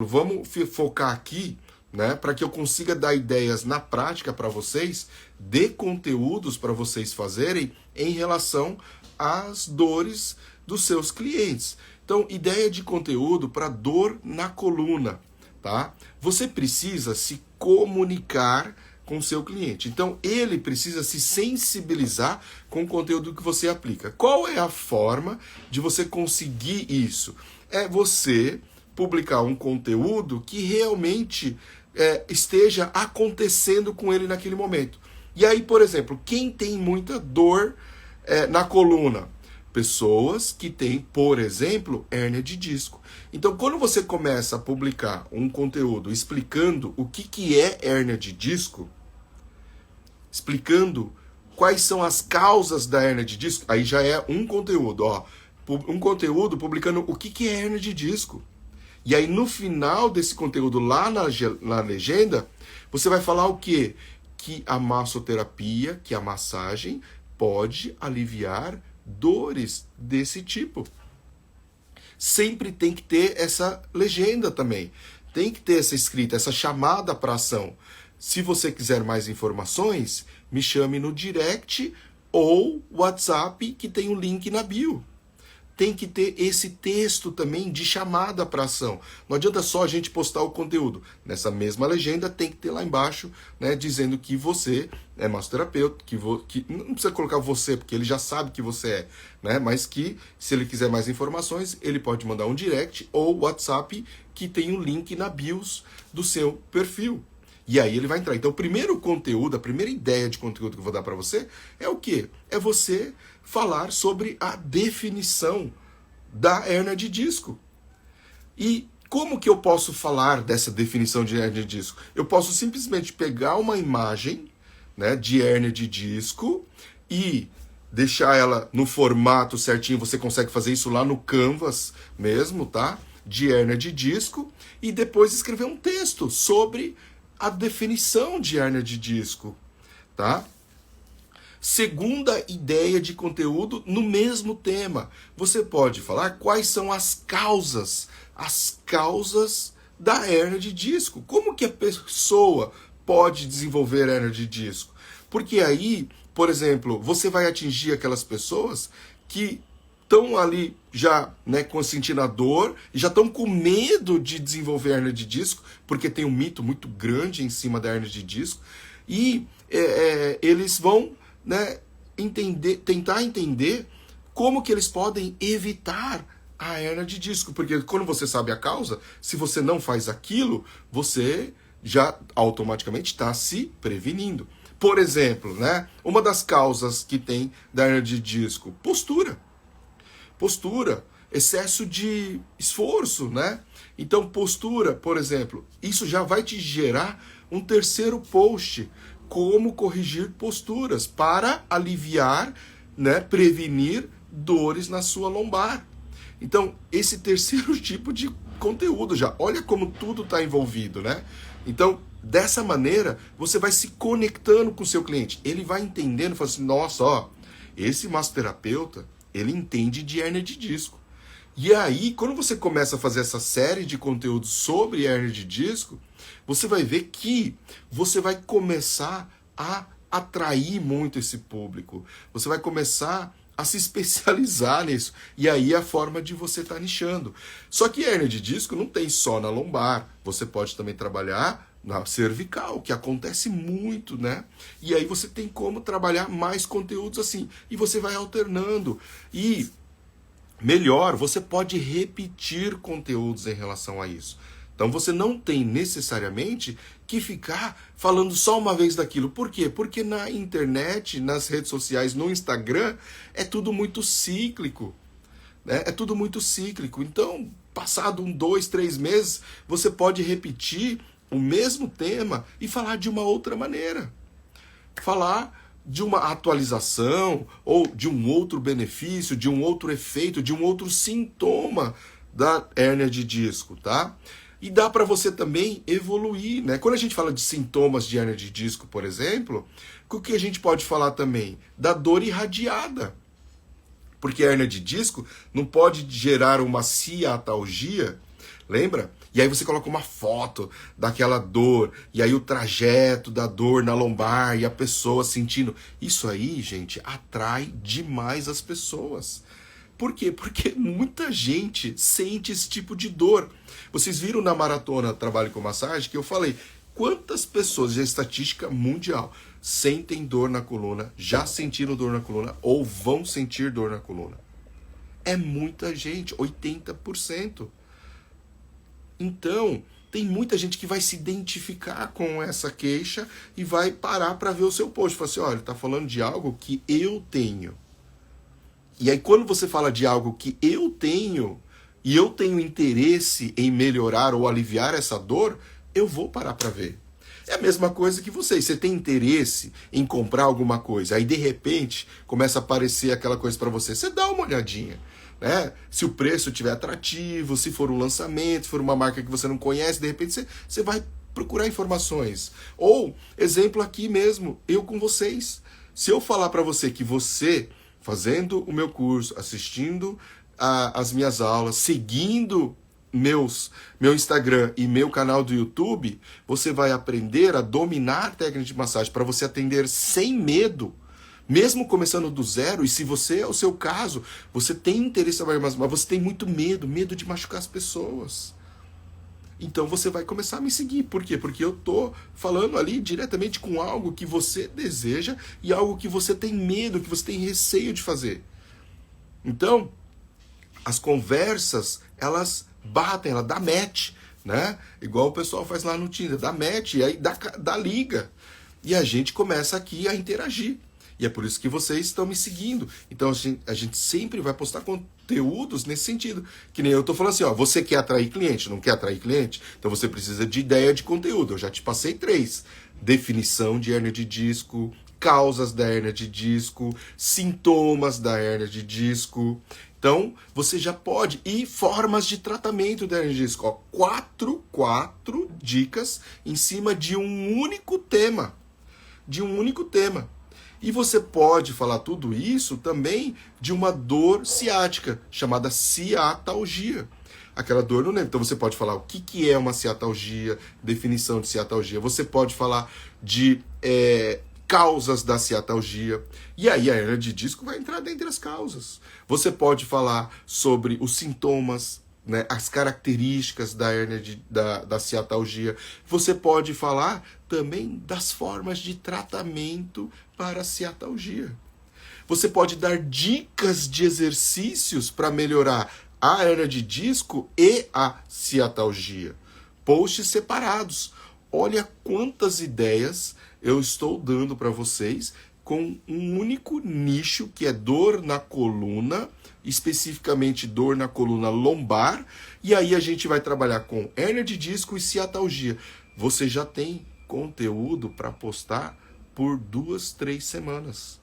Vamos focar aqui, né, para que eu consiga dar ideias na prática para vocês, de conteúdos para vocês fazerem em relação às dores dos seus clientes. Então, ideia de conteúdo para dor na coluna, tá? Você precisa se comunicar com o seu cliente. Então, ele precisa se sensibilizar com o conteúdo que você aplica. Qual é a forma de você conseguir isso? É você publicar um conteúdo que realmente esteja acontecendo com ele naquele momento. E aí, por exemplo, quem tem muita dor na coluna? Pessoas que têm, por exemplo, hérnia de disco. Então, quando você começa a publicar um conteúdo explicando o que é hérnia de disco, explicando quais são as causas da hérnia de disco, aí já é um conteúdo, ó, um conteúdo publicando o que é hérnia de disco. E aí, no final desse conteúdo, lá na legenda, você vai falar o quê? Que a massoterapia, que a massagem, pode aliviar dores desse tipo. Sempre tem que ter essa legenda também. Tem que ter essa escrita, essa chamada para ação. Se você quiser mais informações, me chame no direct ou WhatsApp, que tem um link na bio. Tem que ter esse texto também de chamada para ação. Não adianta só a gente postar o conteúdo. Nessa mesma legenda tem que ter lá embaixo, né, dizendo que você é massoterapeuta, que não precisa colocar você, porque ele já sabe que você é, né, mas que se ele quiser mais informações, ele pode mandar um direct ou WhatsApp, que tem um link na bios do seu perfil. E aí ele vai entrar. Então, o primeiro conteúdo, a primeira ideia de conteúdo que eu vou dar para você é o quê? É você falar sobre a definição da hérnia de disco. E como que eu posso falar dessa definição de hérnia de disco? Eu posso simplesmente pegar uma imagem, né, de hérnia de disco e deixar ela no formato certinho. Você consegue fazer isso lá no Canvas mesmo, tá? De hérnia de disco. E depois escrever um texto sobre a definição de hérnia de disco, tá? Segunda ideia de conteúdo no mesmo tema. Você pode falar quais são as causas da hérnia de disco. Como que a pessoa pode desenvolver hérnia de disco? Porque aí, por exemplo, você vai atingir aquelas pessoas que estão ali já, né, sentindo a dor e já estão com medo de desenvolver hérnia de disco, porque tem um mito muito grande em cima da hérnia de disco, e eles vão, né, tentar entender como que eles podem evitar a hérnia de disco, porque quando você sabe a causa, se você não faz aquilo, você já automaticamente está se prevenindo. Por exemplo, né, uma das causas que tem da hérnia de disco, postura, excesso de esforço, né? Então, postura, por exemplo, isso já vai te gerar um terceiro post, como corrigir posturas para aliviar, né, prevenir dores na sua lombar. Então, esse terceiro tipo de conteúdo já, olha como tudo está envolvido, né? Então, dessa maneira, você vai se conectando com o seu cliente. Ele vai entendendo, fala assim, nossa, ó, esse massoterapeuta, ele entende de hérnia de disco. E aí, quando você começa a fazer essa série de conteúdos sobre hérnia de disco, você vai ver que você vai começar a atrair muito esse público. Você vai começar a se especializar nisso. E aí é a forma de você estar nichando. Só que hérnia de disco não tem só na lombar. Você pode também trabalhar na cervical, que acontece muito, né? E aí você tem como trabalhar mais conteúdos assim. E você vai alternando. E melhor, você pode repetir conteúdos em relação a isso. Então você não tem necessariamente que ficar falando só uma vez daquilo. Por quê? Porque na internet, nas redes sociais, no Instagram, é tudo muito cíclico, né? É tudo muito cíclico. Então, passado 1, 2, 3 meses, você pode repetir o mesmo tema e falar de uma outra maneira. Falar de uma atualização ou de um outro benefício, de um outro efeito, de um outro sintoma da hérnia de disco, tá? E dá para você também evoluir, né? Quando a gente fala de sintomas de hérnia de disco, por exemplo, o que a gente pode falar também? Da dor irradiada. Porque a hérnia de disco não pode gerar uma ciatalgia Lembra? E aí você coloca uma foto daquela dor, e aí o trajeto da dor na lombar e a pessoa sentindo. Isso aí, gente, atrai demais as pessoas. Por quê? Porque muita gente sente esse tipo de dor. Vocês viram na maratona Trabalho com Massagem que eu falei quantas pessoas, já é estatística mundial, sentem dor na coluna, já sentiram dor na coluna ou vão sentir dor na coluna. É muita gente, 80%. Então, tem muita gente que vai se identificar com essa queixa e vai parar para ver o seu post. Fala assim, olha, ele está falando de algo que eu tenho. E aí quando você fala de algo que eu tenho, e eu tenho interesse em melhorar ou aliviar essa dor, eu vou parar para ver. É a mesma coisa que você tem interesse em comprar alguma coisa, aí de repente começa a aparecer aquela coisa para você, você dá uma olhadinha. Né? Se o preço estiver atrativo, se for um lançamento, se for uma marca que você não conhece, de repente você vai procurar informações. Ou, exemplo aqui mesmo, eu com vocês. Se eu falar para você que você, fazendo o meu curso, assistindo as minhas aulas, seguindo meu Instagram e meu canal do YouTube, você vai aprender a dominar a técnica de massagem para você atender sem medo, mesmo começando do zero. E se você é o seu caso, você tem interesse, mas você tem muito medo de machucar as pessoas. Então você vai começar a me seguir. Por quê? Porque eu tô falando ali diretamente com algo que você deseja e algo que você tem medo, que você tem receio de fazer. Então, as conversas, elas batem, ela dá match, né? Igual o pessoal faz lá no Tinder, dá match, e aí dá liga. E a gente começa aqui a interagir. E é por isso que vocês estão me seguindo. Então a gente sempre vai postar conteúdos nesse sentido. Que nem eu tô falando assim, ó, você quer atrair cliente, não quer atrair cliente? Então você precisa de ideia de conteúdo. Eu já te passei 3. Definição de hérnia de disco, causas da hérnia de disco, sintomas da hérnia de disco. Então, você já pode. E formas de tratamento da hérnia de disco. Ó, 4 dicas em cima de um único tema. De um único tema. E você pode falar tudo isso também de uma dor ciática, chamada ciatalgia. Aquela dor no nervo. Então você pode falar o que é uma ciatalgia, definição de ciatalgia. Você pode falar de causas da ciatalgia. E aí a hérnia de disco vai entrar dentre as causas. Você pode falar sobre os sintomas, né, as características da hérnia da ciatalgia. Você pode falar também das formas de tratamento para a ciatalgia. Você pode dar dicas de exercícios para melhorar a hérnia de disco e a ciatalgia. Posts separados. Olha quantas ideias eu estou dando para vocês com um único nicho, que é dor na coluna, especificamente dor na coluna lombar, e aí a gente vai trabalhar com hérnia de disco e ciatalgia. Você já tem conteúdo para postar por 2, 3 semanas.